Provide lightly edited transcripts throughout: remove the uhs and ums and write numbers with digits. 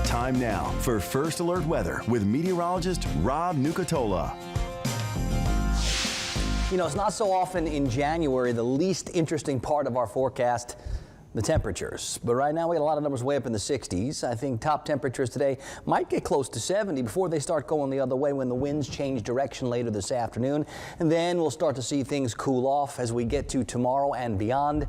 Time now for First Alert Weather with meteorologist Rob Nucatola. You know, it's not so often in January the least interesting part of our forecast, the temperatures. But right now we got a lot of numbers way up in the 60s. I think top temperatures today might get close to 70 before they start going the other way when the winds change direction later this afternoon. And then we'll start to see things cool off as we get to tomorrow and beyond.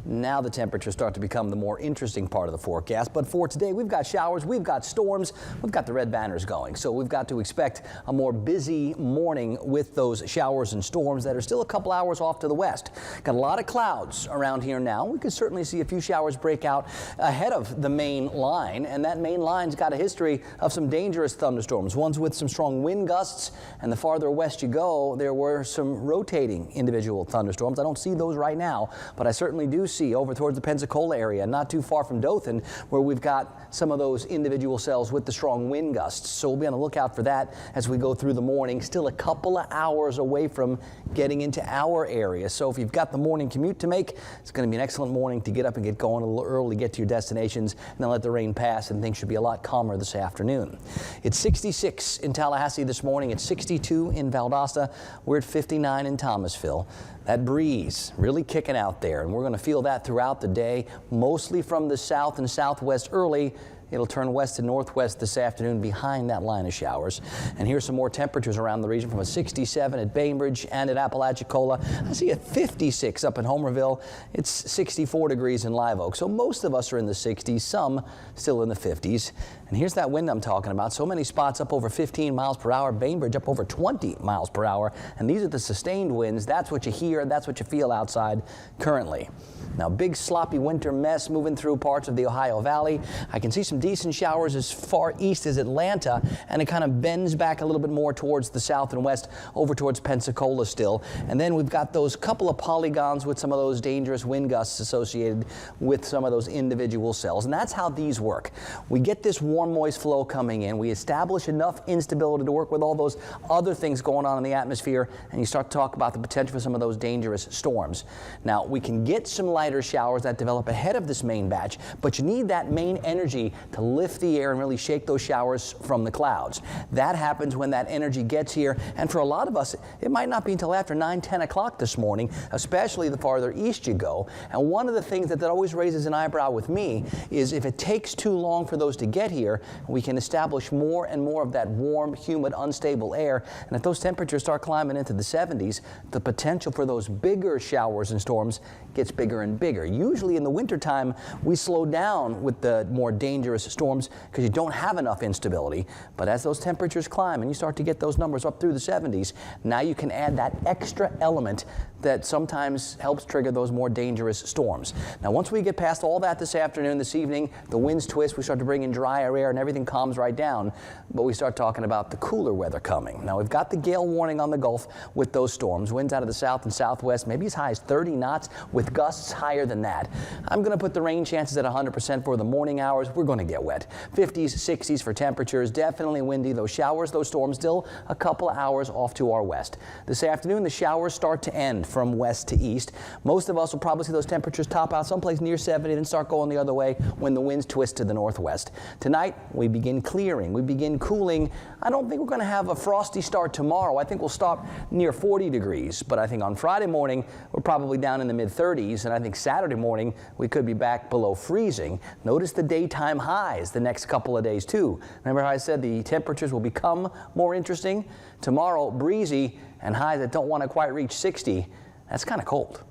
Now the temperatures start to become the more interesting part of the forecast. But for today, we've got showers, we've got storms, we've got the red banners going. So we've got to expect a more busy morning with those showers and storms that are still a couple hours off to the west. Got a lot of clouds around here now. We could certainly see a few showers break out ahead of the main line, and that main line's got a history of some dangerous thunderstorms, ones with some strong wind gusts, and the farther west you go, there were some rotating individual thunderstorms. I don't see those right now, but I certainly do see over towards the Pensacola area, not too far from Dothan, where we've got some of those individual cells with the strong wind gusts. So we'll be on the lookout for that as we go through the morning. Still a couple of hours away from getting into our area. So if you've got the morning commute to make, it's going to be an excellent morning to get up and get going a little early, get to your destinations, and then let the rain pass, and things should be a lot calmer this afternoon. It's 66 in Tallahassee this morning. It's 62 in Valdosta. We're at 59 in Thomasville. That breeze really kicking out there, and we're going to feel that throughout the day, mostly from the south and southwest early. It'll turn west and northwest this afternoon behind that line of showers. And here's some more temperatures around the region from a 67 at Bainbridge and at Apalachicola. I see a 56 up in Homerville. It's 64 degrees in Live Oak. So most of us are in the 60s, some still in the 50s. And here's that wind I'm talking about. So many spots up over 15 miles per hour, Bainbridge up over 20 miles per hour. And these are the sustained winds. That's what you hear, that's what you feel outside currently. Now, big sloppy winter mess moving through parts of the Ohio Valley. I can see some decent showers as far east as Atlanta, and it kind of bends back a little bit more towards the south and west over towards Pensacola still. And then we've got those couple of polygons with some of those dangerous wind gusts associated with some of those individual cells. And that's how these work. We get this warm, moist flow coming in. We establish enough instability to work with all those other things going on in the atmosphere, and you start to talk about the potential for some of those dangerous storms. Now, we can get some lighter showers that develop ahead of this main batch, but you need that main energy to lift the air and really shake those showers from the clouds. That happens when that energy gets here, and for a lot of us, it might not be until after 9, 10 o'clock this morning, especially the farther east you go. And one of the things that always raises an eyebrow with me is if it takes too long for those to get here, we can establish more and more of that warm, humid, unstable air. And if those temperatures start climbing into the 70s, the potential for those bigger showers and storms gets bigger and bigger. Usually in the wintertime, we slow down with the more dangerous storms because you don't have enough instability. But as those temperatures climb and you start to get those numbers up through the 70s, now you can add that extra element that sometimes helps trigger those more dangerous storms. Now, once we get past all that this afternoon, this evening, the winds twist, we start to bring in drier air and everything calms right down, but we start talking about the cooler weather coming. Now, we've got the gale warning on the Gulf with those storms. Winds out of the south and southwest, maybe as high as 30 knots with gusts higher than that. I'm going to put the rain chances at 100% for the morning hours. We're going to get wet. 50s, 60s for temperatures, definitely windy. Those showers, those storms, still a couple of hours off to our west. This afternoon, the showers start to end from west to east. Most of us will probably see those temperatures top out someplace near 70 and start going the other way when the winds twist to the northwest. Tonight, we begin clearing. We begin cooling. I don't think we're going to have a frosty start tomorrow. I think we'll stop near 40 degrees. But I think on Friday morning, we're probably down in the mid-30s. And I think Saturday morning, we could be back below freezing. Notice the daytime highs the next couple of days, too. Remember how I said the temperatures will become more interesting? Tomorrow, breezy and highs that don't want to quite reach 60. That's kind of cold.